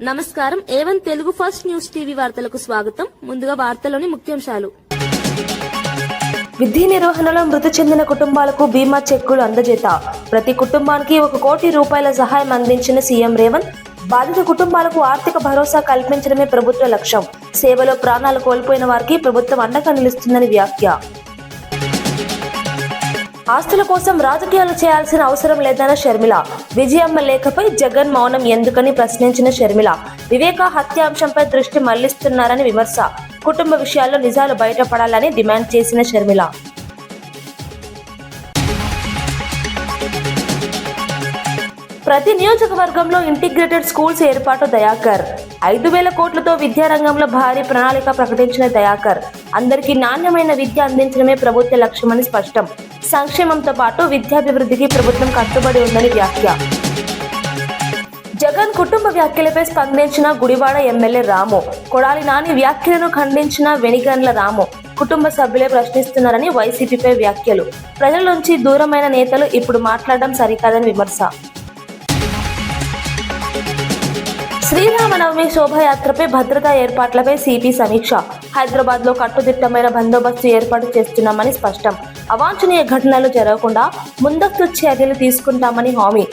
నమస్కారం A1 Telugu first news TV వార్తలకు స్వాగతం. ముందుగా వార్తలోని ముఖ్యాంశాలు. విధి నిర్వహణలో మృతి చెందిన కుటుంబాలకు బీమా చెక్కులు అందజేత. ప్రతి కుటుంబానికి 1 కోటి రూపాయల సహాయం అందించిన సీఎం రేవంత్. బాధిత కుటుంబాలకు ఆర్థిక భరోసా కల్పించడమే ప్రభుత్వ లక్ష్యం. సేవలో ప్రాణాలు కోల్పోయిన వారికి ప్రభుత్వం అండగా నిలుస్తుందని వ్యాఖ్య. ఆస్తుల కోసం రాజకీయాలు చేయాల్సిన అవసరం లేదన్న షర్మిల. విజయమ్మ లేఖపై జగన్ మౌనం ఎందుకని ప్రశ్నించిన షర్మిల. వివేక హత్యాంశంపై దృష్టి మళ్లిస్తున్నారని విమర్శ. కుటుంబ విషయాల్లో నిజాలు బయటపడాలని డిమాండ్ చేసిన షర్మిల. ప్రతి నియోజకవర్గంలో ఇంటిగ్రేటెడ్ స్కూల్స్ ఏర్పాటు దయాకర్. 5,000 కోట్లతో విద్యారంగంలో భారీ ప్రణాళిక ప్రకటించిన దయాకర్. అందరికీ నాణ్యమైన విద్య అందించడమే ప్రభుత్వ లక్ష్యమని స్పష్టం. సంక్షేమంతో పాటు విద్యాభివృద్ధికి ప్రభుత్వం కట్టుబడి ఉందని వ్యాఖ్య. జగన్ కుటుంబ వ్యాఖ్యలపై స్పందించిన గుడివాడ ఎమ్మెల్యే రాము. కొడాలి నాని వ్యాఖ్యలను ఖండించిన వెనిగండ్ల రాము. కుటుంబ సభ్యులే ప్రశ్నిస్తున్నారని వైసీపీపై వ్యాఖ్యలు. ప్రజల నుంచి దూరమైన నేతలు ఇప్పుడు మాట్లాడడం సరికాదని విమర్శ. శ్రీరామనవమి శోభాయాత్రపై భద్రతా ఏర్పాట్లపై సిపి సమీక్ష. హైదరాబాద్ లో కట్టుదిట్టమైన బందోబస్తు ఏర్పాటు చేస్తున్నామని స్పష్టం. అవాంఛనీయ ఘటనలు జరగకుండా ముందస్తు చర్యలు తీసుకుంటామని హామీ.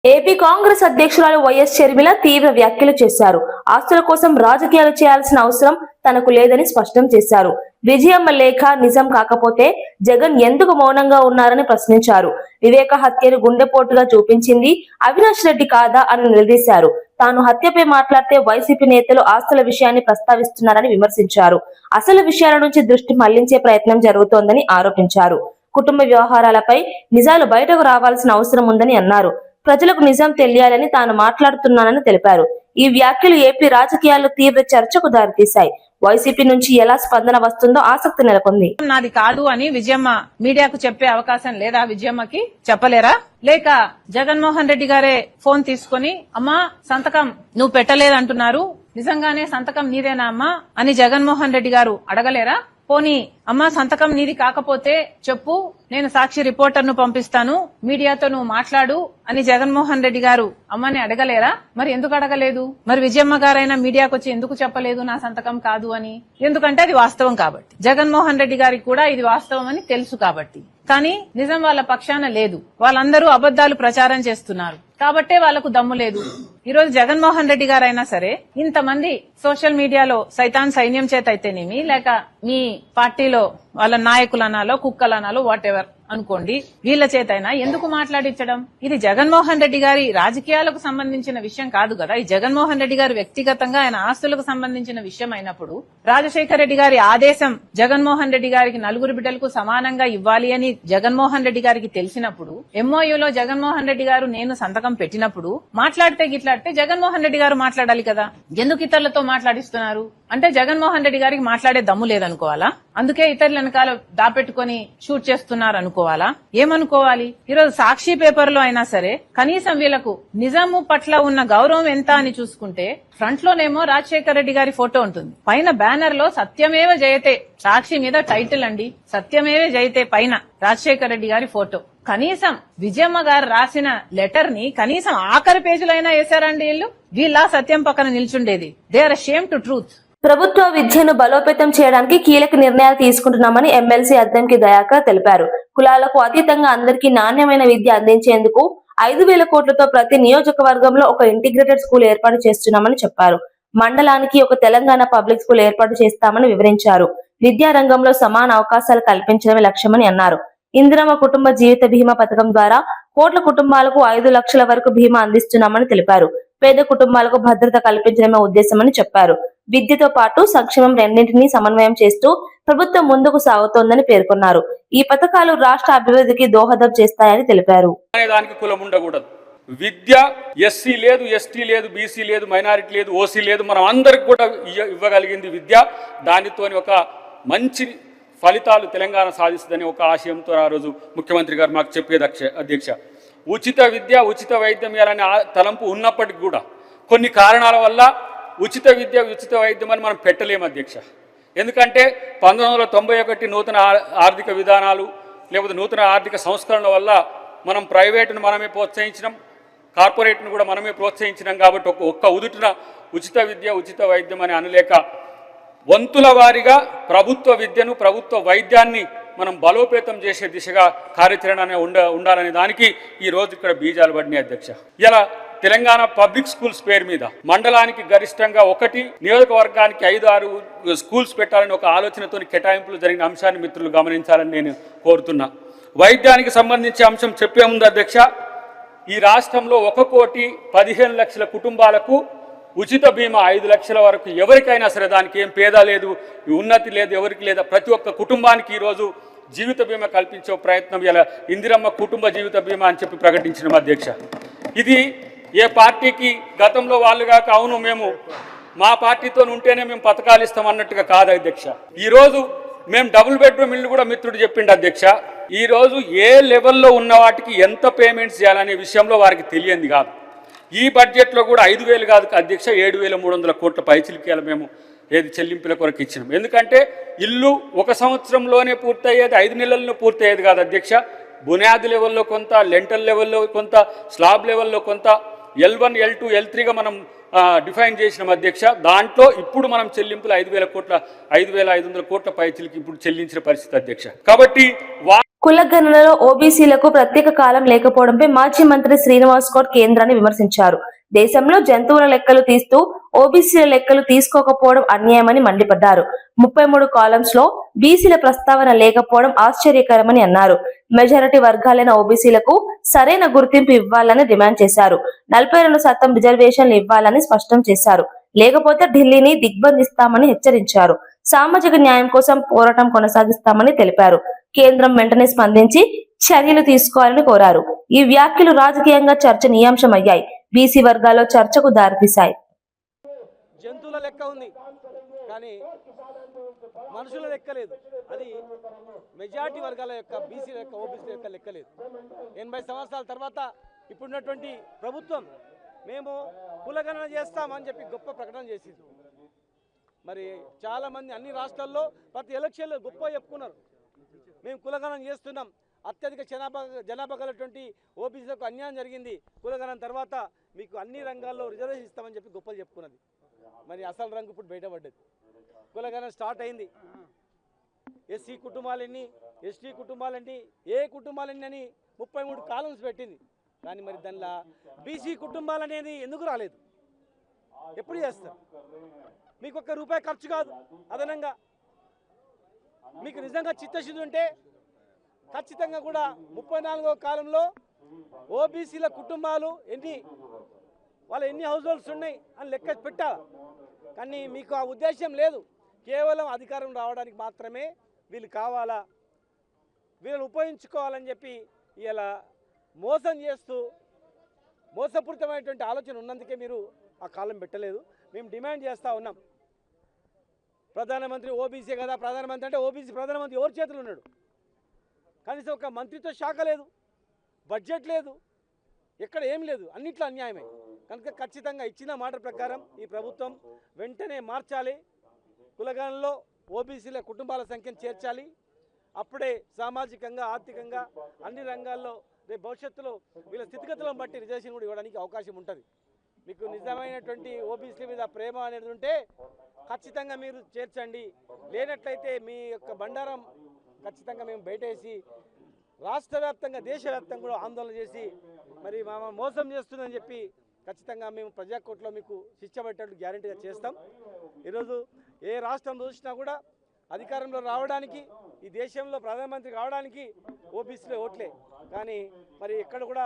ఏపీ కాంగ్రెస్ అధ్యక్షురాలు వైఎస్ షర్మిల తీవ్ర వ్యాఖ్యలు చేశారు. ఆస్తుల కోసం రాజకీయాలు చేయాల్సిన అవసరం తనకు లేదని స్పష్టం చేశారు. విజయమ్మ లేఖ నిజం కాకపోతే జగన్ ఎందుకు మౌనంగా ఉన్నారని ప్రశ్నించారు. వివేక హత్యను గుండెపోటుగా చూపించింది అవినాష్ రెడ్డి కాదా అని నిలదీశారు. తాను హత్యపై మాట్లాడితే వైసీపీ నేతలు ఆస్తుల విషయాన్ని ప్రస్తావిస్తున్నారని విమర్శించారు. అసలు విషయాల నుంచి దృష్టి మళ్లించే ప్రయత్నం జరుగుతోందని ఆరోపించారు. కుటుంబ వ్యవహారాలపై నిజాలు బయటకు రావాల్సిన అవసరం ఉందని అన్నారు. ప్రజలకు నిజం తెలియాలని తాను మాట్లాడుతున్నానని తెలిపారు. ఈ వ్యాఖ్యలు ఏపీ రాజకీయాల్లో తీవ్ర చర్చకు దారితీశాయి. వైసీపీ నుంచి ఎలా స్పందన వస్తుందో ఆసక్తి నెలకొంది. నాది కాదు అని విజయమ్మ మీడియాకు చెప్పే అవకాశం లేదా? విజయమ్మకి చెప్పలేరా? లేక జగన్మోహన్ రెడ్డి గారే ఫోన్ తీసుకుని అమ్మా సంతకం నువ్వు పెట్టలేదంటున్నారు, నిజంగానే సంతకం నీదేనా అమ్మా అని జగన్మోహన్ రెడ్డి గారు అడగలేరా? పోనీ అమ్మా సంతకం నీది కాకపోతే చెప్పు, నేను సాక్షి రిపోర్టర్ను పంపిస్తాను, మీడియాతో నువ్వు మాట్లాడు అని జగన్మోహన్ రెడ్డి గారు అమ్మని అడగలేరా? మరి ఎందుకు అడగలేదు? మరి విజయమ్మ గారైనా మీడియాకు వచ్చి ఎందుకు చెప్పలేదు నా సంతకం కాదు అని? ఎందుకంటే అది వాస్తవం కాబట్టి. జగన్మోహన్ రెడ్డి గారికి కూడా ఇది వాస్తవం అని తెలుసు కాబట్టి. కానీ నిజం వాళ్ళ పక్షాన లేదు. వాళ్ళందరూ అబద్దాలు ప్రచారం చేస్తున్నారు కాబట్టే వాళ్లకు దమ్ము లేదు. ఈ రోజు జగన్మోహన్ రెడ్డి గారైనా సరే ఇంతమంది సోషల్ మీడియాలో సైతాన్ సైన్యం చేత అయితేనేమి, లేక మీ పార్టీలో వాళ్ళ నాయకులనాలో కుక్కలనాలో వాట్ ఎవర్ అనుకోండి, వీళ్ల చేతైనా ఎందుకు మాట్లాడించడం? ఇది జగన్మోహన్ రెడ్డి గారి రాజకీయాలకు సంబంధించిన విషయం కాదు కదా. ఈ జగన్మోహన్ రెడ్డి గారు వ్యక్తిగతంగా ఆయన ఆస్తులకు సంబంధించిన విషయం అయినప్పుడు రాజశేఖర రెడ్డి గారి ఆదేశం జగన్మోహన్ రెడ్డి గారికి 4 బిడ్డలకు సమానంగా ఇవ్వాలి అని జగన్మోహన్ రెడ్డి గారికి తెలిసినప్పుడు ఎంఓయూలో జగన్మోహన్ రెడ్డి గారు నేను సంతకం పెట్టినప్పుడు మాట్లాడితే గిట్లాడితే జగన్మోహన్ రెడ్డి గారు మాట్లాడాలి కదా. ఎందుకు ఇతరులతో మాట్లాడిస్తున్నారు అంటే జగన్మోహన్ రెడ్డి గారికి మాట్లాడే దమ్ము లేదనుకోవాలా? అందుకే ఇతరుల వెనకాల దాపెట్టుకుని షూట్ చేస్తున్నారు అనుకోవాలా? ఏమనుకోవాలి? ఈరోజు సాక్షి పేపర్లో అయినా సరే కనీసం వీళ్లకు నిజాము పట్ల ఉన్న గౌరవం ఎంత అని చూసుకుంటే ఫ్రంట్ లోనేమో రాజశేఖర రెడ్డి గారి ఫోటో ఉంటుంది, పైన బ్యానర్ లో సత్యమేవ జయతే, సాక్షి మీద టైటిల్ అండి సత్యమేవ జయతే, పైన రాజశేఖర రెడ్డి గారి ఫోటో. కనీసం విజయమ్మ గారు రాసిన లెటర్ ని కనీసం ఆఖరి పేజీలో అయినా వేశారండి వీళ్ళ సత్యం పక్కన నిల్చుండేది. They are ashamed to truth. ప్రభుత్వ విద్యను బలోపేతం చేయడానికి కీలక నిర్ణయాలు తీసుకుంటున్నామని ఎమ్మెల్సీ అద్దంకి దయాకర్ తెలిపారు. కులాలకు అతీతంగా అందరికీ నాణ్యమైన విద్య అందించేందుకు 5,000 కోట్లతో ప్రతి నియోజకవర్గంలో ఒక ఇంటిగ్రేటెడ్ స్కూల్ ఏర్పాటు చేస్తున్నామని చెప్పారు. మండలానికి ఒక తెలంగాణ పబ్లిక్ స్కూల్ ఏర్పాటు చేస్తామని వివరించారు. విద్యా రంగంలో సమాన అవకాశాలు కల్పించడమే లక్ష్యమని అన్నారు. ఇందిరమ్మ కుటుంబ జీవిత బీమా పథకం ద్వారా కోట్ల కుటుంబాలకు 5 లక్షల వరకు బీమా అందిస్తున్నామని తెలిపారు. పేద కుటుంబాలకు భద్రత కల్పించడమే ఉద్దేశమని చెప్పారు. విద్యతో పాటు సంక్షేమం రెండింటినీ సమన్వయం చేస్తూ ప్రభుత్వం ముందుకు సాగుతోందని పేర్కొన్నారు. ఈ పథకాలు రాష్ట్ర అభివృద్ధికి దోహదం చేస్తాయని తెలిపారు. విద్య ఎస్సీ లేదు, ఎస్టీ లేదు, బీసీ లేదు, మైనారిటీ లేదు, ఓసీ లేదు, మనం అందరికి కూడా ఇవ్వగలిగింది విద్య. దానితో ఒక మంచి ఫలితాలు తెలంగాణ సాధిస్తుందని ఒక ఆశయంతో ఆ రోజు ముఖ్యమంత్రి గారు మాకు చెప్పేది అధ్యక్ష. ఉచిత విద్య, ఉచిత వైద్యం ఇవ్వాలనే తలంపు ఉన్నప్పటికీ కూడా కొన్ని కారణాల వల్ల ఉచిత విద్య, ఉచిత వైద్యం అని మనం పెట్టలేము అధ్యక్ష. ఎందుకంటే 1991 నూతన ఆర్థిక విధానాలు లేకపోతే నూతన ఆర్థిక సంస్కరణల వల్ల మనం ప్రైవేటును మనమే ప్రోత్సహించినాం, కార్పొరేట్ను కూడా మనమే ప్రోత్సహించినాం. కాబట్టి ఒక్క ఉదుటిన ఉచిత విద్య ఉచిత వైద్యం అని అనలేక వంతుల వారీగా ప్రభుత్వ విద్యను ప్రభుత్వ వైద్యాన్ని మనం బలోపేతం చేసే దిశగా కార్యాచరణ ఉండాలనే దానికి ఈరోజు ఇక్కడ బీజాలు పడినాయి అధ్యక్ష. ఇలా తెలంగాణ పబ్లిక్ స్కూల్స్ పేరు మీద మండలానికి గరిష్టంగా 1, నియోజకవర్గానికి 5-6 స్కూల్స్ పెట్టాలని ఒక ఆలోచనతో కేటాయింపులు జరిగిన అంశాన్ని మిత్రులు గమనించాలని నేను కోరుతున్నా. వైద్యానికి సంబంధించి అంశం చెప్పే ముందు అధ్యక్ష, ఈ రాష్ట్రంలో 1,15,00,000 కుటుంబాలకు ఉచిత బీమా 5 లక్షల వరకు ఎవరికైనా సరే, దానికి ఏం పేద లేదు, ఉన్నతి లేదు, ఎవరికి లేదా, ప్రతి ఒక్క కుటుంబానికి ఈరోజు జీవిత బీమా కల్పించే ప్రయత్నం ఇలా ఇందిరమ్మ కుటుంబ జీవిత బీమా అని చెప్పి ప్రకటించిన అధ్యక్ష. ఇది ఏ పార్టీకి గతంలో వాళ్ళు కాక అవును మేము మా పార్టీతో ఉంటేనే మేము పథకాలు ఇస్తాం అన్నట్టుగా కాదు అధ్యక్ష. ఈరోజు మేము డబుల్ బెడ్రూమ్ ఇల్లు కూడా మిత్రుడు చెప్పిండు అధ్యక్ష. ఈరోజు ఏ లెవెల్లో ఉన్న వాటికి ఎంత పేమెంట్స్ చేయాలనే విషయంలో వారికి తెలియంది కాదు. ఈ బడ్జెట్లో కూడా 5,000 కాదు అధ్యక్ష, 7,300 కోట్ల పైచిలికేయాలి మేము ఏది చెల్లింపుల కొరకు ఇచ్చినాం. ఎందుకంటే ఇల్లు 1 సంవత్సరంలోనే పూర్తయ్యేది, 5 నెలల్లో పూర్తయ్యేది కాదు అధ్యక్ష. బునియాది లెవెల్లో కొంత, లెంటల్ లెవెల్లో కొంత, స్లాబ్ లెవెల్లో కొంత, L1, L2, L3గా మనం డిఫైన్ చేసినాం అధ్యక్ష. దాంట్లో ఇప్పుడు మనం చెల్లింపులు 5,500 కోట్ల పైచిలికి ఇప్పుడు చెల్లించిన పరిస్థితి అధ్యక్ష. కాబట్టి కులగణనలో ఓబీసీలకు ప్రత్యేక కాలం లేకపోవడంపై మాజీ మంత్రి శ్రీనివాస్ గౌడ్ కేంద్రాన్ని విమర్శించారు. దేశంలో జంతువుల లెక్కలు తీస్తూ ఓబీసీల లెక్కలు తీసుకోకపోవడం అన్యాయమని మండిపడ్డారు. 33 కాలమ్స్ లో బీసీల ప్రస్తావన లేకపోవడం ఆశ్చర్యకరమని అన్నారు. మెజారిటీ వర్గాలైన ఓబీసీలకు సరైన గుర్తింపు ఇవ్వాలని డిమాండ్ చేశారు. 42% రిజర్వేషన్లు ఇవ్వాలని స్పష్టం చేశారు. లేకపోతే ఢిల్లీని దిగ్బంధిస్తామని హెచ్చరించారు. సామాజిక న్యాయం కోసం పోరాటం కొనసాగిస్తామని తెలిపారు. కేంద్రం వెంటనే స్పందించి చర్యలు తీసుకోవాలని కోరారు. ఈ వ్యాఖ్యలు రాజకీయంగా చర్చనీయాంశమయ్యాయి. బీసీ వర్గాల్లో చర్చకు దారితీశాయి. జంతువుల లెక్క ఉంది కానీ మనుషుల లెక్క లేదు. అది మెజారిటీ వర్గాల యొక్క బీసీ లెక్క, ఓబీసీ యొక్క లెక్క లేదు. 80 సంవత్సరాల తర్వాత ఇప్పుడున్నటువంటి ప్రభుత్వం మేము కులగణన చేస్తామని చెప్పి గొప్ప ప్రకటన చేసింది. మరి చాలామంది అన్ని రాష్ట్రాల్లో ప్రతి ఎలక్షన్లో గొప్ప చెప్పుకున్నారు, మేము కులగణన చేస్తున్నాం, అత్యధిక జనాభా గలటువంటి ఓబీసీలకు అన్యాయం జరిగింది, కులగణన తర్వాత మీకు అన్ని రంగాల్లో రిజర్వేషన్ ఇస్తామని చెప్పి గొప్పలు చెప్పుకున్నది. మరి అసలు రంగు ఇప్పుడు బయటపడ్డది. కులగణన స్టార్ట్ అయింది. ఎస్సీ కుటుంబాలన్నీ, ఎస్టీ కుటుంబాలన్నీ, ఏ కుటుంబాలన్నీ అని 33 కాలమ్స్ పెట్టింది. కానీ మరి దానిలో బీసీ కుటుంబాలు అనేది ఎందుకు రాలేదు? ఎప్పుడు చేస్తారు? మీకు ₹1 ఖర్చు కాదు అదనంగా. మీకు నిజంగా చిత్తశుద్ధి ఉంటే ఖచ్చితంగా కూడా 34వ కాలంలో ఓబీసీల కుటుంబాలు ఎన్ని హౌస్ హోల్డ్స్ ఉన్నాయి అని లెక్క పెట్టాలి. కానీ మీకు ఆ ఉద్దేశం లేదు. కేవలం అధికారం రావడానికి మాత్రమే వీళ్ళు కావాలా, వీళ్ళని ఉపయోగించుకోవాలని చెప్పి ఇలా మోసం చేస్తూ మోసపూరితమైనటువంటి ఆలోచన ఉన్నందుకే మీరు ఆ కాలం పెట్టలేదు. మేము డిమాండ్ చేస్తూ ఉన్నాం. ప్రధానమంత్రి ఓబీసీ కదా, ప్రధానమంత్రి అంటే ఓబీసీ ప్రధానమంత్రి ఎవరి చేతులు ఉన్నాడు? కనీసం ఒక మంత్రిత్వ శాఖ లేదు, బడ్జెట్ లేదు, ఎక్కడ ఏం లేదు, అన్నిట్లో అన్యాయమే. కనుక ఖచ్చితంగా ఇచ్చిన మాట ప్రకారం ఈ ప్రభుత్వం వెంటనే మార్చాలి. కులగణనలో ఓబీసీల కుటుంబాల సంఖ్యను చేర్చాలి. అప్పుడే సామాజికంగా, ఆర్థికంగా అన్ని రంగాల్లో రేపు భవిష్యత్తులో వీళ్ళ స్థితిగతులను బట్టి రిజర్వేషన్ కూడా ఇవ్వడానికి అవకాశం ఉంటుంది. మీకు నిజమైనటువంటి ఓబీసీ మీద ప్రేమ అనేది ఉంటే ఖచ్చితంగా మీరు చేర్చండి. లేనట్లయితే మీ యొక్క బండారం ఖచ్చితంగా మేము బయటేసి రాష్ట్ర వ్యాప్తంగా, దేశవ్యాప్తంగా కూడా ఆందోళన చేసి మరి మోసం చేస్తుందని చెప్పి ఖచ్చితంగా మేము ప్రజాకోర్టులో మీకు శిక్ష పెట్టేట్టు గ్యారెంటీగా చేస్తాం. ఈరోజు ఏ రాష్ట్రం చూసినా కూడా అధికారంలో రావడానికి, ఈ దేశంలో ప్రధానమంత్రి కావడానికి ఓబీసీలో ఓట్లే. కానీ మరి ఎక్కడ కూడా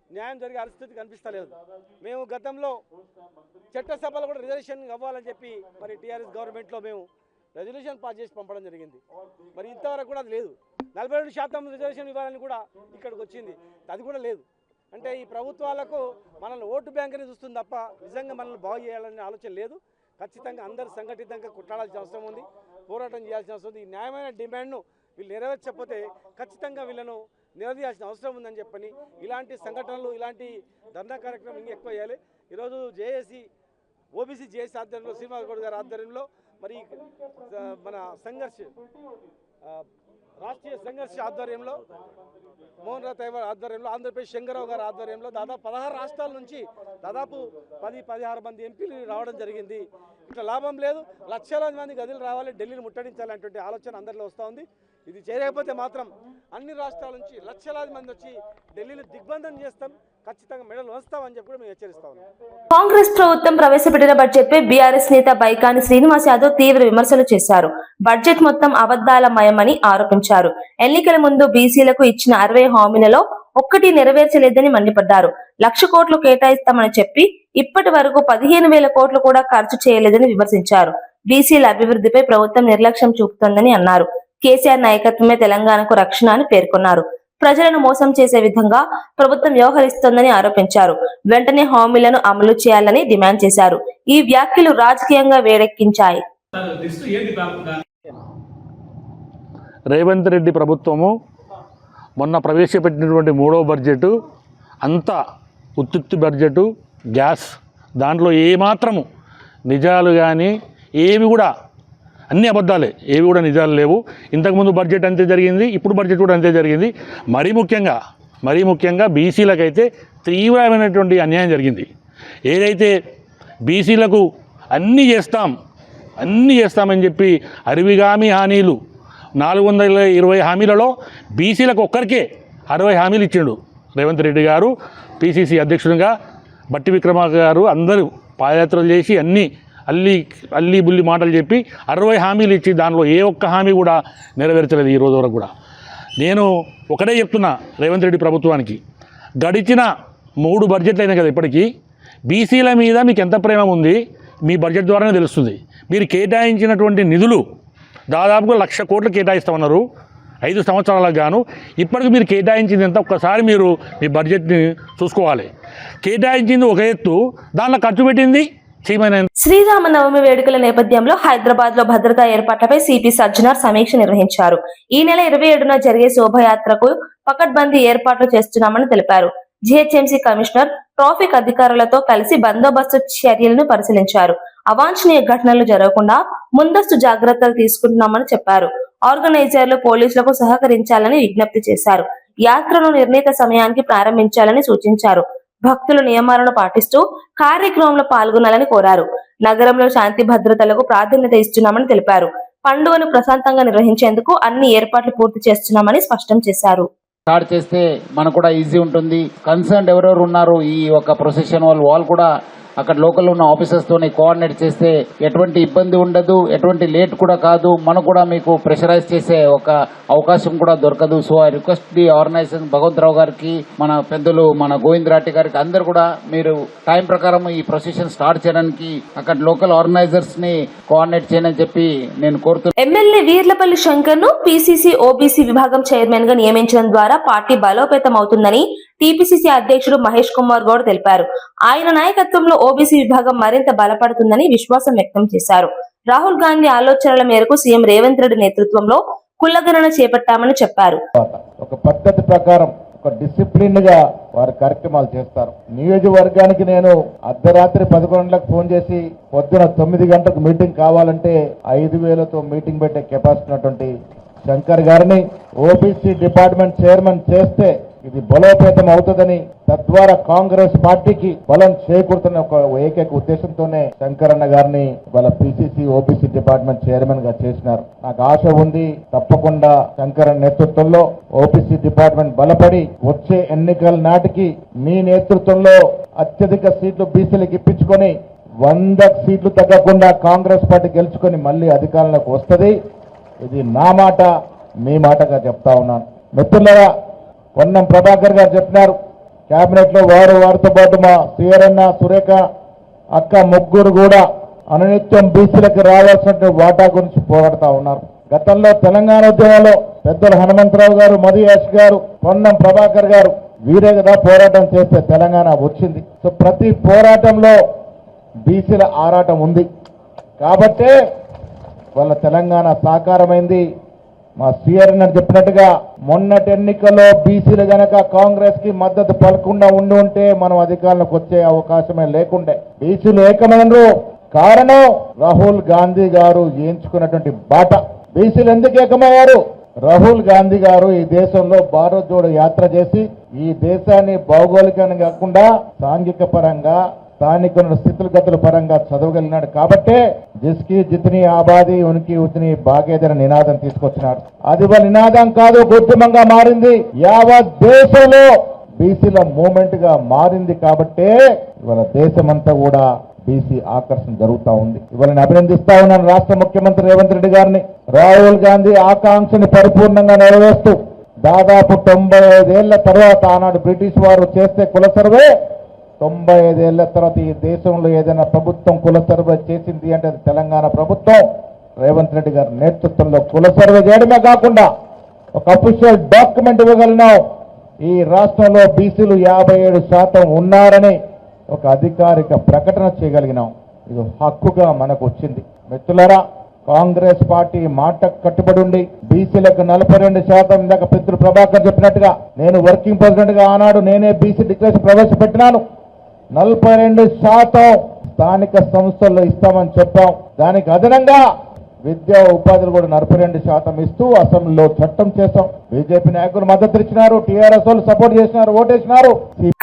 న్యాయం జరిగే పరిస్థితి కనిపిస్తలేదు. మేము గతంలో చట్టసభలో కూడా రిజర్వేషన్ అవ్వాలని చెప్పి మరి టీఆర్ఎస్ గవర్నమెంట్లో మేము రెజల్యూషన్ పాస్ చేసి పంపడం జరిగింది. మరి ఇంతవరకు కూడా అది లేదు. 42% రిజర్వేషన్ ఇవ్వాలని కూడా ఇక్కడికి వచ్చింది, అది కూడా లేదు. అంటే ఈ ప్రభుత్వాలకు మనల్ని ఓటు బ్యాంకుని చూస్తుంది తప్ప నిజంగా మనల్ని బాగు చేయాలనే ఆలోచన లేదు. ఖచ్చితంగా అందరూ సంఘటితంగా కొట్లాడాల్సిన అవసరం ఉంది, పోరాటం చేయాల్సిన అవసరం ఉంది. ఈ న్యాయమైన డిమాండ్ను వీళ్ళు నెరవేర్చకపోతే ఖచ్చితంగా వీళ్ళను నిలదీయాల్సిన అవసరం ఉందని చెప్పని ఇలాంటి సంఘటనలు, ఇలాంటి ధర్నా కార్యక్రమం ఇంకా ఎక్కువ చేయాలి. ఈరోజు జేఏసీ, ఓబీసీ జేఏసీ ఆధ్వర్యంలో, శ్రీనివాస్ గౌడ్ గారి ఆధ్వర్యంలో మరి మన సంఘర్ష్ రాష్ట్రీయ సంఘర్ష ఆధ్వర్యంలో మోహన్ రావు ఆధ్వర్యంలో ఆంధ్రప్రదేశ్ శంకరరావు గారి ఆధ్వర్యంలో దాదాపు 16 రాష్ట్రాల నుంచి దాదాపు 10-16 మంది ఎంపీలు రావడం జరిగింది. ఇట్లా లాభం లేదు, లక్షలాది మంది గదులు రావాలి, ఢిల్లీని ముట్టడించాలనేటువంటి ఆలోచన అందరిలో వస్తూ ఉంది. ఇది చేయకపోతే మాత్రం అన్ని రాష్ట్రాల నుంచి లక్షలాది మంది వచ్చి ఢిల్లీని దిగ్బంధం చేస్తాం, ఖచ్చితంగా మెడలు వస్తామని చెప్పి కూడా మేము హెచ్చరిస్తా ఉన్నాం. కాంగ్రెస్ ప్రభుత్వం ప్రవేశపెట్టిన బడ్జెట్ పై బీఆర్ఎస్ నేత బైకాని శ్రీనివాస్ యాదవ్ తీవ్ర విమర్శలు చేశారు. బడ్జెట్ మొత్తం అబద్దాల మయమని ఆరోపించారు. ఎన్నికల ముందు బీసీలకు ఇచ్చిన 60 హామీలలో ఒక్కటి నెరవేర్చలేదని మండిపడ్డారు. 1,00,000 కోట్లు కేటాయిస్తామని చెప్పి ఇప్పటి వరకు 15,000 కోట్లు కూడా ఖర్చు చేయలేదని విమర్శించారు. బీసీల అభివృద్ధిపై ప్రభుత్వం నిర్లక్ష్యం చూపుతోందని అన్నారు. కేసీఆర్ నాయకత్వమే తెలంగాణకు రక్షణ అని పేర్కొన్నారు. ప్రజలను మోసం చేసే విధంగా ప్రభుత్వం వ్యవహరిస్తోందని ఆరోపించారు. వెంటనే హామీలను అమలు చేయాలని డిమాండ్ చేశారు. ఈ వ్యాఖ్యలు రాజకీయంగా వేడెక్కించాయి. రేవంత్ రెడ్డి ప్రభుత్వము మొన్న ప్రవేశపెట్టినటువంటి 3వ బడ్జెటు అంతా ఉత్తుత్తి బడ్జెటు, గ్యాస్, దాంట్లో ఏమాత్రము నిజాలు కానీ ఏవి కూడా అన్ని అబద్ధాలే, ఏవి కూడా నిజాలు లేవు. ఇంతకుముందు బడ్జెట్ అంతే జరిగింది, ఇప్పుడు బడ్జెట్ కూడా అంతే జరిగింది. మరీ ముఖ్యంగా బీసీలకైతే తీవ్రమైనటువంటి అన్యాయం జరిగింది. ఏదైతే బీసీలకు అన్నీ చేస్తామని చెప్పి అరివిగామి హామీలు 420 హామీలలో బీసీలకు ఒక్కరికే 60 హామీలు ఇచ్చిండు రేవంత్ రెడ్డి గారు. పిసిసి అధ్యక్షుడిగా బట్టి విక్రమార్క గారు అందరూ పాదయాత్రలు చేసి అల్లి బుల్లి మాటలు చెప్పి 60 హామీలు ఇచ్చి దానిలో ఏ ఒక్క హామీ కూడా నెరవేర్చలేదు ఈ రోజు వరకు కూడా. నేను ఒకటే చెప్తున్నా రేవంత్ రెడ్డి ప్రభుత్వానికి, గడిచిన 3 బడ్జెట్లు అయినాయి కదా ఇప్పటికీ, బీసీల మీద మీకు ఎంత ప్రేమ ఉంది మీ బడ్జెట్ ద్వారానే తెలుస్తుంది. మీరు కేటాయించినటువంటి నిధులు దాదాపుగా 1,00,000 కోట్లు కేటాయిస్తామన్నారు 5 సంవత్సరాలకు గాను. ఇప్పటికి మీరు కేటాయించింది ఎంత ఒక్కసారి మీరు మీ బడ్జెట్ని చూసుకోవాలి. కేటాయించింది ఒక ఎత్తు, దానిలో ఖర్చు పెట్టింది శ్రీరామనవమి వేడుకల నేపథ్యంలో హైదరాబాద్ లో భద్రతా ఏర్పాట్లపై సిపి సజ్జనార్ సమీక్ష నిర్వహించారు. ఈ నెల 27న జరిగే శోభయాత్రకు పకడ్బందీ ఏర్పాట్లు చేస్తున్నామని తెలిపారు. జిహెచ్ఎంసీ కమిషనర్ ట్రాఫిక్ అధికారులతో కలిసి బందోబస్తు చర్యలను పరిశీలించారు. అవాంఛనీయ ఘటనలు జరగకుండా ముందస్తు జాగ్రత్తలు తీసుకుంటున్నామని చెప్పారు. ఆర్గనైజర్లు పోలీసులకు సహకరించాలని విజ్ఞప్తి చేశారు. యాత్రను నిర్ణీత సమయానికి ప్రారంభించాలని సూచించారు. భక్తులు నియమాలను పాటిస్తూ కార్యక్రమంలో పాల్గొనాలని కోరారు. నగరంలో శాంతి భద్రతలకు ప్రాధాన్యత ఇస్తున్నామని తెలిపారు. పండుగను ప్రశాంతంగా నిర్వహించేందుకు అన్ని ఏర్పాట్లు పూర్తి చేస్తున్నామని స్పష్టం చేశారు. స్టార్ట్ చేస్తే మనకు కూడా ఈజీ ఉంటుంది. కన్సర్న్ ఎవరెవరు ఉన్నారు ఈ ఒక ప్రొసెషన్ వాళ్ళు కూడా అక్కడ లోకల్లో ఉన్న ఆఫీసర్స్ తోని కోఆర్డినేట్ చేస్తే ఎటువంటి ఇబ్బంది ఉండదు, ఎటువంటి లేట్ కూడా కాదు, మనకు కూడా మీకు ప్రెషరైజ్ చేసే ఒక అవకాశం కూడా దొరకదు. So I request the organisation Bhagavantrao గారికి, మన పెద్దలు మన గోవింద్ రాటి గారికి అందరు కూడా మీరు టైం ప్రకారం ఈ ప్రొసెషన్ స్టార్ట్ చేయడానికి అక్కడ లోకల్ ఆర్గనైజర్స్ ని కోఆర్డినేట్ చేయని చెప్పి నేను కోరుతున్నాను. ఎమ్మెల్యే వీర్లపల్లి శంకర్ ను పిసిసి ఓబీసీ విభాగం చైర్మన్ గా నియమించడం ద్వారా పార్టీ బలోపేతం అవుతుందని టీపీసీసీ అధ్యక్షుడు మహేష్ కుమార్ గౌడ్ తెలిపారు. ఆయన నాయకత్వంలో ఓబీసీ విభాగం మరింత బలపడుతుందని విశ్వాసం వ్యక్తం చేశారు. రాహుల్ గాంధీ ఆలోచనల మేరకు సీఎం రేవంత్ రెడ్డి నేతృత్వంలో కులగణన చేపట్టామని చెప్పారు. ఒక పద్ధతి ప్రకారం ఒక డిసిప్లిన్ గా వారి కార్యక్రమాలు చేస్తారు. నియోజకవర్గానికి నేను అర్ధరాత్రి 11 గంటలకు ఫోన్ చేసి పొద్దున 9 గంటలకు మీటింగ్ కావాలంటే 5,000తో మీటింగ్ పెట్టే కెపాసిటీ ఉన్నటువంటి శంకర్ గారిని ఓబీసీ డిపార్ట్మెంట్ చైర్మన్ చేస్తే ఇది బలోపేతం అవుతుందని, తద్వారా కాంగ్రెస్ పార్టీకి బలం చేకూరుతున్న ఒక ఏకైక ఉద్దేశంతోనే శంకరన్న గారిని వాళ్ళ పిసిసి ఓబీసీ డిపార్ట్మెంట్ చైర్మన్ గా చేసినారు. నాకు ఆశ ఉంది, తప్పకుండా శంకరన్న నేతృత్వంలో ఓబీసీ డిపార్ట్మెంట్ బలపడి వచ్చే ఎన్నికల నాటికి మీ నేతృత్వంలో అత్యధిక సీట్లు బీసీలకు ఇప్పించుకొని 100 సీట్లు తగ్గకుండా కాంగ్రెస్ పార్టీ గెలుచుకొని మళ్ళీ అధికారంలోకి వస్తుంది. ఇది నా మాట, మీ మాటగా చెప్తా ఉన్నాను. మిత్రులారా, పొన్నం ప్రభాకర్ గారు చెప్పినారు కేబినెట్ లో వారితో పాటు మా సిఆర్ఎన్న, సురేఖ అక్క ముగ్గురు కూడా అనునిత్యం బీసీలకు రావాల్సిన వాటా గురించి పోరాడుతా ఉన్నారు. గతంలో తెలంగాణ ఉద్యమంలో పెద్దలు హనుమంతరావు గారు, మధుయాష్ గారు, పొన్నం ప్రభాకర్ గారు వీరే కదా పోరాటం చేస్తే తెలంగాణ వచ్చింది. సో ప్రతి పోరాటంలో బీసీల ఆరాటం ఉంది కాబట్టే వాళ్ళ తెలంగాణ సాకారమైంది. మా సిఆర్ఎన్ చెప్పినట్టుగా మొన్నటి ఎన్నికల్లో బీసీలు గనక కాంగ్రెస్ కి మద్దతు పలకుండా ఉండి ఉంటే మనం అధికారంలోకి వచ్చే అవకాశమే లేకుండే. బీసీలు ఏకమైనరు కారణం రాహుల్ గాంధీ గారు ఎంచుకున్నటువంటి బాట. బీసీలు ఎందుకు ఏకమయ్యారు? రాహుల్ గాంధీ గారు ఈ దేశంలో భారత్ జోడో యాత్ర చేసి ఈ దేశాన్ని భౌగోళికంగా కాకుండా సాంఘిక పరంగా స్థానిక స్థితులగతుల పరంగా చదవగలిగినాడు కాబట్టే జిస్కి జితని ఆబాది ఉనికి ఉతిని బాగేదన నినాదం తీసుకొచ్చినాడు. అది వాళ్ళ నినాదం కాదు, ఉద్యమంగా మారింది. యావత్ దేశంలో బీసీల మూమెంట్ గా మారింది కాబట్టే ఇవాళ దేశమంతా కూడా బీసీ ఆకర్షణ జరుగుతా ఉంది. ఇవాళ అభినందిస్తా ఉన్నాను రాష్ట్ర ముఖ్యమంత్రి రేవంత్ రెడ్డి గారిని. రాహుల్ గాంధీ ఆకాంక్షని పరిపూర్ణంగా నెరవేరుస్తూ దాదాపు 95 ఏళ్ల తర్వాత ఆనాడు బ్రిటిష్ వారు చేస్తే కుల సర్వే, 95 ఏళ్ల తర్వాత ఈ దేశంలో ఏదైనా ప్రభుత్వం కుల సర్వే చేసింది అంటే అది తెలంగాణ ప్రభుత్వం రేవంత్ రెడ్డి గారి నేతృత్వంలో కుల సర్వే చేయడమే కాకుండా ఒక అఫీషియల్ డాక్యుమెంట్ ఇవ్వగలిగినాం. ఈ రాష్ట్రంలో బీసీలు 57% ఉన్నారని ఒక అధికారిక ప్రకటన చేయగలిగినాం. ఇది హక్కుగా మనకు వచ్చింది. మిత్రులారా, కాంగ్రెస్ పార్టీ మాట కట్టుబడి ఉండి బీసీలకు 42%, ఇందాక పితృ ప్రభాకర్ చెప్పినట్టుగా నేను వర్కింగ్ ప్రెసిడెంట్ గా ఆనాడు నేనే బీసీ డిక్లరేషన్ ప్రవేశపెట్టినాను. 42% స్థానిక సంస్థల్లో ఇస్తామని చెప్పాం. దానికి అదనంగా విద్యా ఉపాధులు కూడా 42% ఇస్తూ అసెంబ్లీలో చట్టం చేశాం. బీజేపీ నాయకులు మద్దతు ఇచ్చినారు, టీఆర్ఎస్ వాళ్ళు సపోర్ట్ చేసినారు, ఓటేసినారు.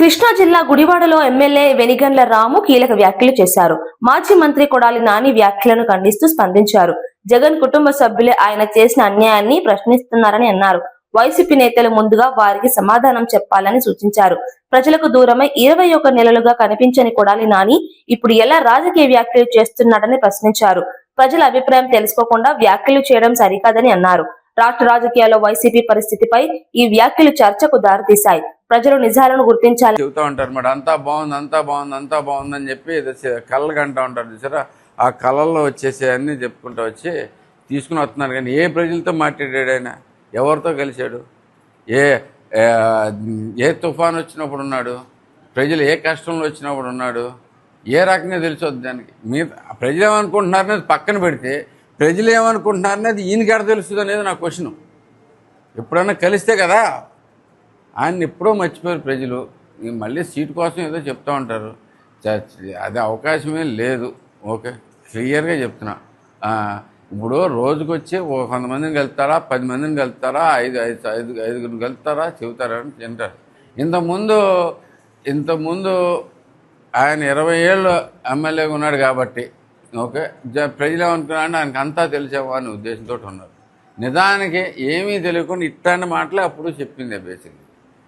కృష్ణా జిల్లా గుడివాడలో ఎమ్మెల్యే వెనిగండ్ల రాము కీలక వ్యాఖ్యలు చేశారు. మాజీ మంత్రి కొడాలి నాని వ్యాఖ్యలను ఖండిస్తూ స్పందించారు. జగన్ కుటుంబ సభ్యులే ఆయన చేసిన అన్యాయాన్ని ప్రశ్నిస్తున్నారని అన్నారు. వైసీపీ నేతలు ముందుగా వారికి సమాధానం చెప్పాలని సూచించారు. ప్రజలకు దూరమై 21 నెలలుగా కనిపించని కొడాలి నాని ఇప్పుడు ఎలా రాజకీయ వ్యాఖ్యలు చేస్తున్నాడని ప్రశ్నించారు. ప్రజల అభిప్రాయం తెలుసుకోకుండా వ్యాఖ్యలు చేయడం సరికాదని అన్నారు. రాష్ట్ర రాజకీయాల్లో వైసీపీ పరిస్థితిపై ఈ వ్యాఖ్యలు చర్చకు దారితీశాయి. ప్రజలు నిజాలను గుర్తించాలి. చెబుతూ ఉంటారు మేడం, అంతా బాగుంది, అంతా బాగుంది, అంతా బాగుందని చెప్పి కళ్ళకి అంటూ ఉంటారు చూసారా. ఆ కళల్లో వచ్చేసి అన్నీ చెప్పుకుంటూ వచ్చి తీసుకుని వస్తున్నారు. కానీ ఏ ప్రజలతో మాట్లాడాడు ఆయన? ఎవరితో కలిశాడు? ఏ తుఫాను వచ్చినప్పుడు ఉన్నాడు? ప్రజలు ఏ కష్టంలో వచ్చినప్పుడు ఉన్నాడు? ఏ రకంగా తెలిసొద్దు దానికి? మీ ప్రజలు ఏమనుకుంటున్నారనేది పక్కన పెడితే ప్రజలు ఏమనుకుంటున్నారనేది ఈయనకి ఎక్కడ తెలుస్తుంది అనేది నా క్వశ్చను. ఎప్పుడన్నా కలిస్తే కదా. ఆయన ఎప్పుడో మర్చిపోయారు ప్రజలు. మళ్ళీ సీటు కోసం ఏదో చెప్తూ ఉంటారు. అది అవకాశమే లేదు. ఓకే, క్లియర్గా చెప్తున్నా. ఇప్పుడు రోజుకు వచ్చి 100 మందిని కలుతారా, 10 మందిని కలుతారా, ఐదుగురిని కలుతారా, చెబుతారా అని తింటారు. ఇంతకుముందు ఆయన 20 ఏళ్ళు ఎమ్మెల్యేగా ఉన్నాడు కాబట్టి ఓకే, ప్రజలు ఏమనుకున్నారంటే ఆయనకు అంతా తెలిసేమో అనే ఉద్దేశంతో ఉన్నారు. నిజానికి ఏమీ తెలియకుండా ఇట్లాంటి మాటలే అప్పుడు చెప్పిందే. బేసిక్గా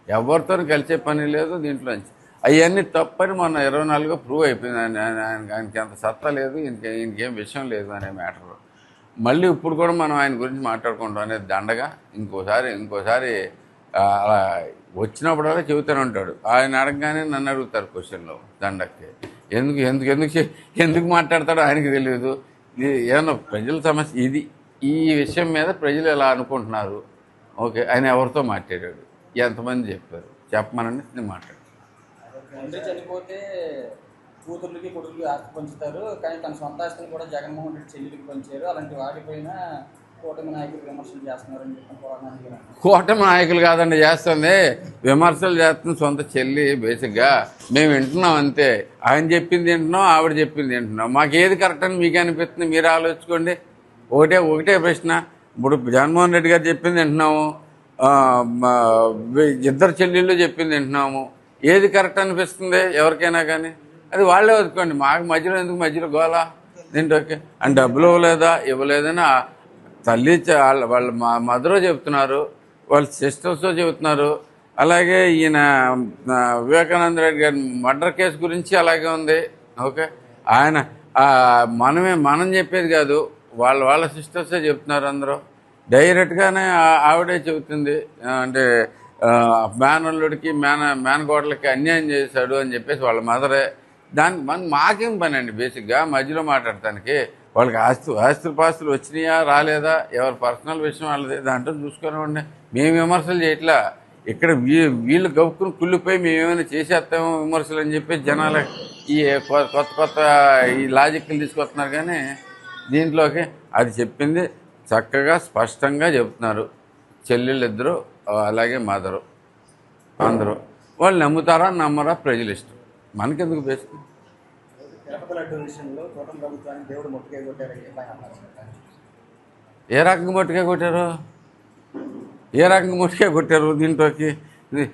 ఎవరితో కలిసే పని లేదు దీంట్లోంచి. అవన్నీ తప్పని మొన్న 24 ప్రూవ్ అయిపోయింది. ఆయనకి అంత సత్తా లేదు, ఈయనకేం విషయం లేదు అనే మ్యాటర్. మళ్ళీ ఇప్పుడు కూడా మనం ఆయన గురించి మాట్లాడుకుంటాం అనేది దండగా. ఇంకోసారి అలా వచ్చినప్పుడల్లా చెబుతూనే ఉంటాడు. ఆయన అడగగానే నన్ను అడుగుతారు క్వశ్చన్లో దండకి. ఎందుకు మాట్లాడతాడో ఆయనకి తెలియదు. ఇది ఏమన్నా ప్రజల సమస్య ఇది. ఈ విషయం మీద ప్రజలు ఎలా అనుకుంటున్నారు? ఓకే, ఆయన ఎవరితో మాట్లాడాడు, ఎంతమంది చెప్పారు, చెప్పమనండి నేను మాట్లాడు. తండ్రి చనిపోతే కూతుర్లకి కొడుకులకి ఆస్తి పంచుతారు, కానీ తన సొంత ఆస్తిని కూడా జగన్మోహన్ రెడ్డి చెల్లికి పంచారు. అలాంటి వాటిపైన కూటమి నాయకులు విమర్శలు చేస్తున్నారని చెప్పి. కూటమి నాయకులు కాదండి చేస్తుంది, విమర్శలు చేస్తుంది సొంత చెల్లి. బేసిక్గా మేము వింటున్నాం అంతే. ఆయన చెప్పింది వింటున్నాం, ఆవిడ చెప్పింది వింటున్నాం. మాకు ఏది కరెక్ట్ అని మీకు అనిపిస్తుంది? మీరు ఆలోచించుకోండి. ఒకటే ప్రశ్న. ఇప్పుడు జగన్మోహన్ రెడ్డి గారు చెప్పింది వింటున్నాము, ఇద్దరు చెల్లెళ్ళు చెప్పింది వింటున్నాము. ఏది కరెక్ట్ అనిపిస్తుంది ఎవరికైనా కానీ? అది వాళ్ళే వదుకోండి. మాకు మధ్యలో ఎందుకు మధ్యలో గోలా? ఏంటి ఓకే అని డబ్బులు ఇవ్వలేదని తల్లి వాళ్ళ మదర్ చెప్తున్నారు, వాళ్ళ సిస్టర్స్ చెబుతున్నారు. అలాగే ఈయన వివేకానంద రెడ్డి గారి మర్డర్ కేసు గురించి అలాగే ఉంది. ఓకే, ఆయన మనం చెప్పేది కాదు, వాళ్ళ సిస్టర్సే చెప్తున్నారు. అందరూ డైరెక్ట్గానే ఆవిడే చెబుతుంది. అంటే మేనల్లుడికి మేనకోడలకి అన్యాయం చేశాడు అని చెప్పేసి వాళ్ళ మదరే. మాకేం పని అండి బేసిక్గా మధ్యలో మాట్లాడటానికి? వాళ్ళకి ఆస్తులు వచ్చినాయా రాలేదా, ఎవరి పర్సనల్ విషయం వాళ్ళది, దాంట్లో చూసుకునివ్వండి. మేము విమర్శలు చేయట్లా. ఇక్కడ వీళ్ళు గవ్వుకుని కుళ్ళిపోయి మేమేమైనా చేసేస్తామో విమర్శలు అని చెప్పి జనాలు ఈ కొత్త ఈ లాజిక్లు తీసుకొస్తున్నారు. కానీ దీంట్లోకి అది చెప్పింది చక్కగా స్పష్టంగా చెప్తున్నారు. చెల్లెళ్ళిద్దరూ అలాగే మదరు అందరూ. వాళ్ళు నమ్ముతారా నమ్మరా ప్రజలు ఇష్టం, మనకెందుకు బేసిక్. ఏ రకంగా మొట్టుగా కొట్టారు? ఏ రకంగా ముట్టిగా కొట్టారు దీంట్లోకి? ఇది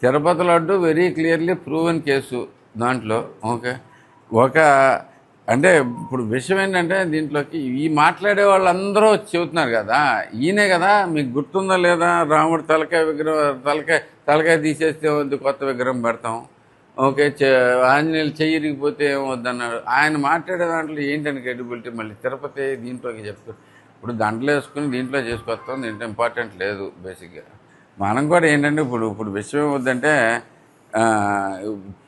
Tirupati laddu very clearly proven case దాంట్లో. ఓకే, అంటే ఇప్పుడు విషయం ఏంటంటే దీంట్లోకి ఈ మాట్లాడే వాళ్ళందరూ చెబుతున్నారు కదా, ఈయనే కదా, మీకు గుర్తుందా లేదా, రాముడు తలకాయ తీసేస్తే వద్దు, కొత్త విగ్రహం పెడతాం. ఓకే, ఆంజనేయులు చెయ్యిరిగిపోతే ఏమొద్దన్నాడు. ఆయన మాట్లాడే దాంట్లో ఏంటని క్రెడిబిలిటీ? మళ్ళీ తిరుపతి దీంట్లోకి చెప్తారు. ఇప్పుడు దండలు వేసుకుని దీంట్లో చేసుకొస్తాం, దీంట్లో ఇంపార్టెంట్ లేదు బేసిక్గా. మనం కూడా ఏంటంటే ఇప్పుడు విషయం ఏమొద్దంటే,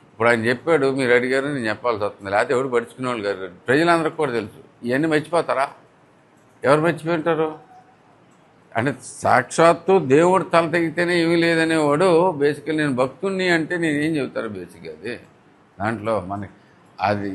ఇప్పుడు ఆయన చెప్పాడు, మీరు అడిగారు, నేను చెప్పాల్సి వస్తుంది. లేకపోతే ఎవరు పడుచుకునే వాళ్ళు గారు, ప్రజలందరికీ కూడా తెలుసు. ఇవన్నీ మర్చిపోతారా? ఎవరు మర్చిపోయింటారు? అంటే సాక్షాత్తు దేవుడు తల తెగితేనే ఏమీ లేదనేవాడు బేసిక్గా నేను భక్తుణ్ణి అంటే నేనేం చెబుతారు బేసిక్గా? అది దాంట్లో మనకి అది.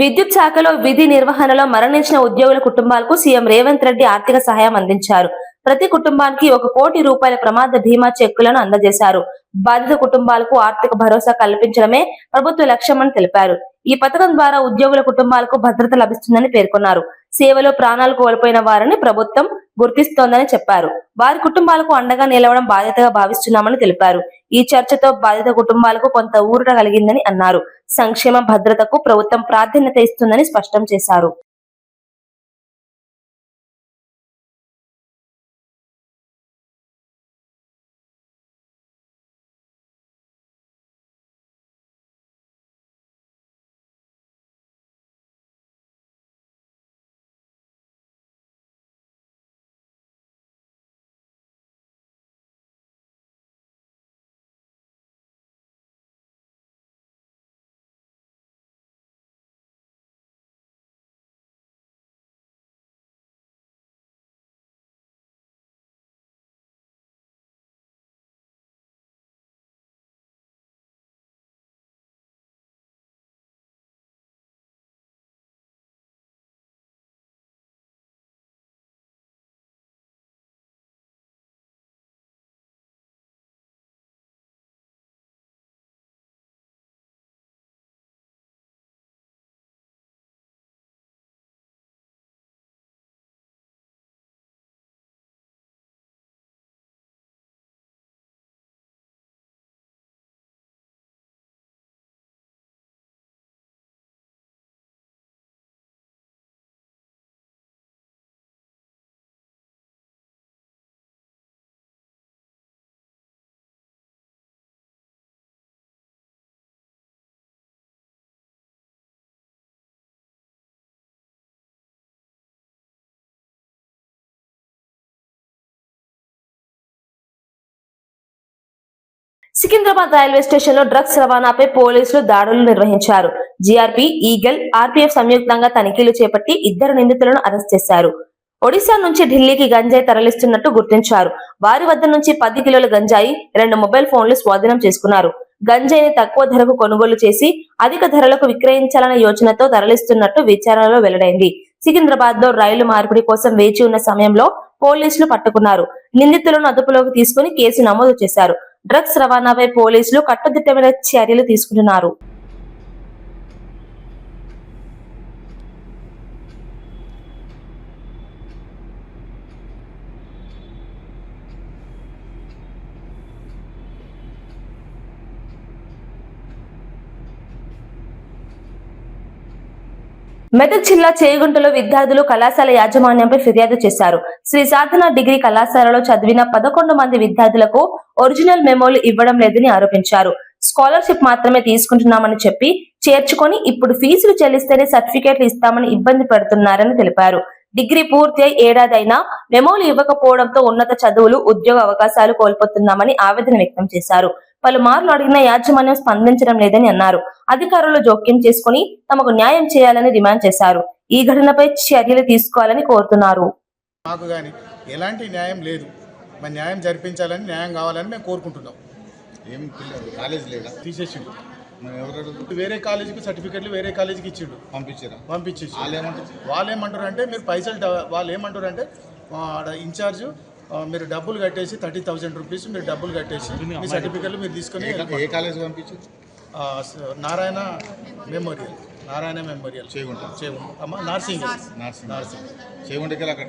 విద్యుత్ శాఖలో విధి నిర్వహణలో మరణించిన ఉద్యోగుల కుటుంబాలకు సీఎం రేవంత్ రెడ్డి ఆర్థిక సహాయం అందించారు. ప్రతి కుటుంబానికి 1 కోటి రూపాయల ప్రమాద బీమా చెక్కులను అందజేశారు. బాధిత కుటుంబాలకు ఆర్థిక భరోసా కల్పించడమే ప్రభుత్వ లక్ష్యమని తెలిపారు. ఈ పథకం ద్వారా ఉద్యోగుల కుటుంబాలకు భద్రత లభిస్తుందని పేర్కొన్నారు. సేవలో ప్రాణాలు కోల్పోయిన వారిని ప్రభుత్వం గుర్తిస్తోందని చెప్పారు. వారి కుటుంబాలకు అండగా నిలవడం బాధ్యతగా భావిస్తున్నామని తెలిపారు. ఈ చర్చతో బాధిత కుటుంబాలకు కొంత ఊరట కలిగిందని అన్నారు. సంక్షేమ భద్రతకు ప్రభుత్వం ప్రాధాన్యత ఇస్తుందని స్పష్టం చేశారు. సికింద్రాబాద్ రైల్వే స్టేషన్ లో డ్రగ్స్ రవాణాపై పోలీసులు దాడులు నిర్వహించారు. జీఆర్పీ, ఈగల్, ఆర్పీఎఫ్ సంయుక్తంగా తనిఖీలు చేపట్టి 2 నిందితులను అరెస్ట్ చేశారు. ఒడిశా నుంచి ఢిల్లీకి గంజాయి తరలిస్తున్నట్టు గుర్తించారు. వారి వద్ద నుంచి 10 కిలోల గంజాయి, 2 మొబైల్ ఫోన్లు స్వాధీనం చేసుకున్నారు. గంజాయిని తక్కువ ధరకు కొనుగోలు చేసి అధిక ధరలకు విక్రయించాలన్న యోచనతో తరలిస్తున్నట్టు విచారణలో వెల్లడైంది. సికింద్రాబాద్ లో రైలు మార్పిడి కోసం వేచి ఉన్న సమయంలో పోలీసులు పట్టుకున్నారు. నిందితులను అదుపులోకి తీసుకుని కేసు నమోదు చేశారు. డ్రగ్స్ రవాణాపై పోలీసులు కట్టుదిట్టమైన చర్యలు తీసుకుంటున్నారు. మెదక్ జిల్లా చేగుంటలో విద్యార్థులు కళాశాల యాజమాన్యంపై ఫిర్యాదు చేశారు. శ్రీ సాధన డిగ్రీ కళాశాలలో చదివిన 11 మంది విద్యార్థులకు ఒరిజినల్ మెమోలు ఇవ్వడం లేదని ఆరోపించారు. స్కాలర్షిప్ మాత్రమే తీసుకుంటున్నామని చెప్పి చేర్చుకొని ఇప్పుడు ఫీజులు చెల్లిస్తేనే సర్టిఫికేట్లు ఇస్తామని ఇబ్బంది పెడుతున్నారని తెలిపారు. డిగ్రీ పూర్తి అయి ఏడాదైనా మెమోలు ఇవ్వకపోవడంతో ఉన్నత చదువులు, ఉద్యోగ అవకాశాలు కోల్పోతున్నామని ఆవేదన వ్యక్తం చేశారు. పలుమార్లు అడిగిన యాజమాన్యం స్పందించడం లేదని అన్నారు. అధికారులు జోక్యం చేసుకుని తమకు న్యాయం చేయాలని డిమాండ్ చేశారు. ఈ ఘటనపై చర్యలు తీసుకోవాలని కోరుతున్నారు. మాకు గాని ఎలాంటి న్యాయం లేదు. మన న్యాయం జరిపించాలని, న్యాయం కావాలని మేము కోరుకుంటున్నాం. ఏం కాలేజ్ లేదా తీసేసిండు. వేరే కాలేజీకి సర్టిఫికెట్లు వేరే కాలేజీకి ఇచ్చిండు, పంపించేసి వాళ్ళు ఏమంటారు అంటే మీరు పైసలు వాళ్ళు ఏమంటారు అంటే ఇన్ఛార్జ్ మీరు డబ్బులు కట్టేసి 30,000 రూపీస్ మీరు డబ్బులు కట్టేసి మీ సర్టిఫికెట్లు మీరు తీసుకొని ఏ కాలేజ్ పంపించు? నారాయణ మెమోరియల్ చేగుంట నర్సింగ్ చేగుంటకి అక్కడ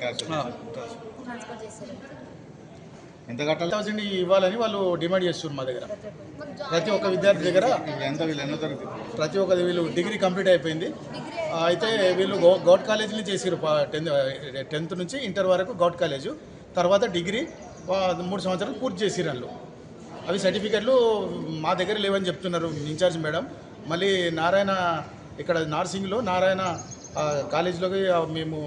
ఎంత కట్టాలి 1000 ఇవ్వాలని వాళ్ళు డిమాండ్ చేస్తున్నారు మా దగ్గర. ప్రతి ఒక్క విద్యార్థి దగ్గర ప్రతి ఒక్క వీళ్ళు డిగ్రీ కంప్లీట్ అయిపోయింది. అయితే వీళ్ళు గౌట్ కాలేజీని చేసారు 10th నుంచి ఇంటర్ వరకు గౌట్ కాలేజు, తర్వాత డిగ్రీ 3 సంవత్సరాలు పూర్తి చేసిరు వాళ్ళు. అవి సర్టిఫికెట్లు మా దగ్గర లేవని చెప్తున్నారు ఇన్ఛార్జ్ మేడం. మళ్ళీ నారాయణ ఇక్కడ నార్సింగ్లో నారాయణ కాలేజీలోకి మేము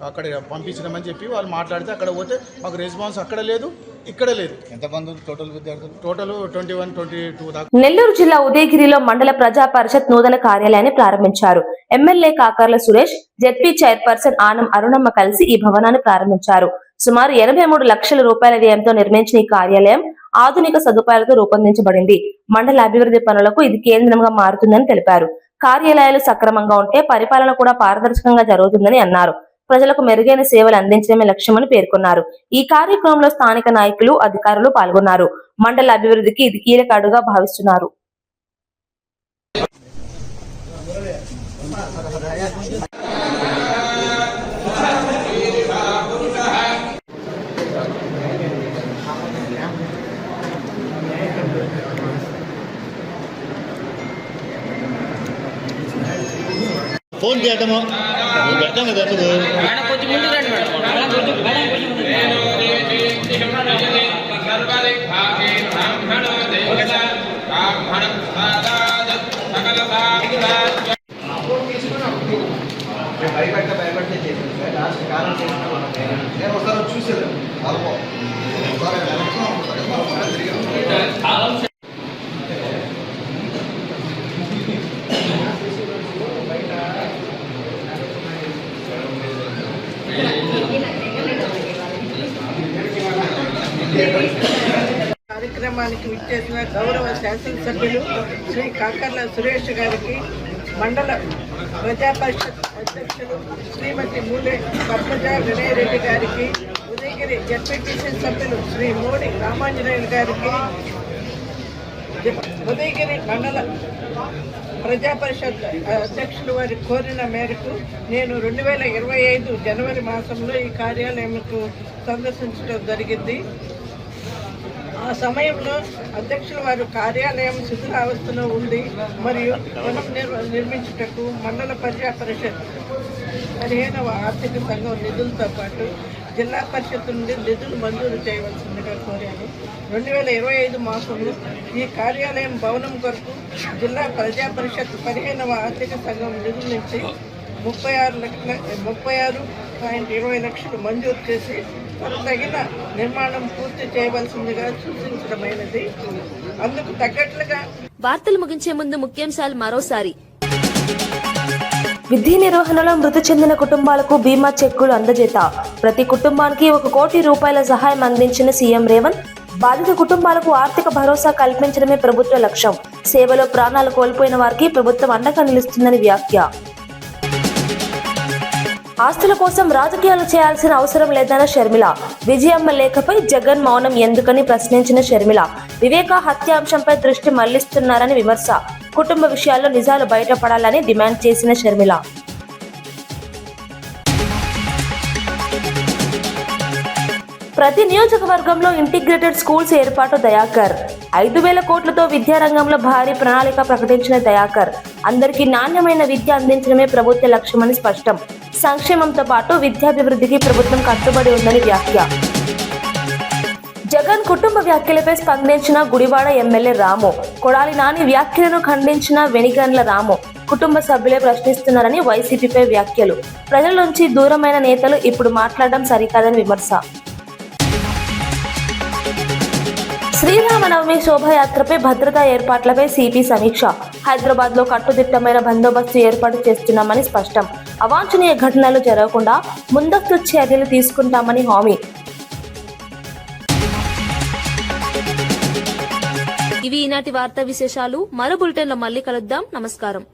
అక్కడ పంపించినామని చెప్పి వాళ్ళు మాట్లాడితే అక్కడ పోతే మాకు రెస్పాన్స్ అక్కడ లేదు, ఇక్కడ లేదు. ఎంతమంది టోటల్ విద్యార్థులు? టోటల్ 21, 22 దాకా. నెల్లూరు జిల్లా ఉదయగిరిలో మండల ప్రజా పరిషత్ నూతన కార్యాలయాన్ని ప్రారంభించారు. MLA Kakarla Suresh, ZP chairperson Anam Arunamma కలిసి ఈ భవనాన్ని ప్రారంభించారు. సుమారు 83 లక్షల రూపాయల వ్యయంతో నిర్మించిన ఈ కార్యాలయం ఆధునిక సదుపాయాలతో రూపొందించబడింది. మండల అభివృద్ధి పనులకు ఇది కేంద్రంగా మారుతుందని తెలిపారు. కార్యాలయాలు సక్రమంగా ఉంటే పరిపాలన కూడా పారదర్శకంగా జరుగుతుందని అన్నారు. ప్రజలకు మెరుగైన సేవలు అందించడమే లక్ష్యమని పేర్కొన్నారు. ఈ కార్యక్రమంలో స్థానిక నాయకులు, అధికారులు పాల్గొన్నారు. మండల అభివృద్ధికి ఇది కీలక అడుగుగా భావిస్తున్నారు. ఫోన్ చేయటము పెడతాం కదా కొంచెం ముందు రండి భయపడితే చేసాను సార్. లాస్ట్ కాలం నేను ఒకసారి చూసేది కార్యక్రమానికి విచ్చేసిన గౌరవ శాసనసభ్యులు శ్రీ కాకర్ల సురేష్ గారికి, మండల ప్రజా పరిషత్ అధ్యక్షులు శ్రీమతి మూలే పద్మజ వినయ్ రెడ్డి గారికి, ఉదయగిరి జెడ్పీటీసీ సభ్యులు శ్రీ మోడి రామాంజనేయులు గారికి, ఉదయగిరి మండల ప్రజా పరిషత్ అధ్యక్షులు వారి కోరిన మేరకు నేను 2025 జనవరి మాసంలో ఈ కార్యాలయంకు సందర్శించడం జరిగింది. ఆ సమయంలో అధ్యక్షుల వారు కార్యాలయం శిథిలావస్థలో ఉంది మరియు నిర్మించుటకు మండల ప్రజా పరిషత్ 15వ ఆర్థిక సంఘం నిధులతో పాటు జిల్లా పరిషత్ నుండి నిధులు మంజూరు చేయవలసిందిగా కోరాను. 2025 మాసంలో ఈ కార్యాలయం భవనం కొరకు జిల్లా ప్రజా పరిషత్ 15వ ఆర్థిక సంఘం నిధుల నుంచి 36.20 లక్షలు మంజూరు చేసి తగిన నిర్మాణం పూర్తి చేయవలసిందిగా సూచించడమైనది. అందుకు తగ్గట్లుగా వార్తలు ముగించే ముందు ముఖ్యాంశాలు మరోసారి. విధి నిర్వహణలో మృతి చెందిన కుటుంబాలకు బీమా చెక్కులు అందజేత. ప్రతి కుటుంబానికి 1 కోటి రూపాయల సహాయం అందించిన సీఎం రేవంత్. బాధిత కుటుంబాలకు ఆర్థిక భరోసా కల్పించడమే ప్రభుత్వ లక్ష్యం. సేవలో ప్రాణాలు కోల్పోయిన వారికి ప్రభుత్వం అండగా నిలుస్తుందని వ్యాఖ్య. ఆస్తుల కోసం రాజకీయాలు చేయాల్సిన అవసరం లేదన్న షర్మిల. విజయమ్మ లేఖపై జగన్ మౌనం ఎందుకని ప్రశ్నించిన షర్మిల. వివేక హత్యాంశంపై దృష్టి మళ్లిస్తున్నారని విమర్శ. కుటుంబ విషయాల్లో నిజాలు బయటపడాలని డిమాండ్ చేసిన షర్మిల. ప్రతి నియోజకవర్గంలో ఇంటిగ్రేటెడ్ స్కూల్స్ ఏర్పాటు దయాకర్. 5,000 కోట్లతో విద్యారంగంలో భారీ ప్రణాళిక ప్రకటించిన దయాకర్. అందరికీ నాణ్యమైన విద్య అందించడమే ప్రభుత్వ లక్ష్యమని స్పష్టం. సంక్షేమంతో పాటు విద్యాభివృద్ధికి ప్రభుత్వం కట్టుబడి ఉందని వ్యాఖ్య. జగన్ కుటుంబ వ్యాఖ్యలపై స్పందించిన గుడివాడ ఎమ్మెల్యే రాము. కొడాలి నాని వ్యాఖ్యలను ఖండించిన వెనిగండ్ల రాము. కుటుంబ సభ్యులే ప్రశ్నిస్తున్నారని వైసీపీపై వ్యాఖ్యలు. ప్రజల నుంచి దూరమైన నేతలు ఇప్పుడు మాట్లాడడం సరికాదని విమర్శ. శ్రీరామనవమి శోభాయాత్రపై భద్రతా ఏర్పాట్లపై సిపి సమీక్ష. హైదరాబాద్ లో కట్టుదిట్టమైన బందోబస్తు ఏర్పాటు చేస్తున్నామని స్పష్టం. అవాంఛనీయ ఘటనలు జరగకుండా ముందస్తు చర్యలు తీసుకుంటామని హామీ. ఇవి ఈనాటి వార్తా విశేషాలు. మరో బులెటిన్లో మళ్ళీ కలుద్దాం. నమస్కారం.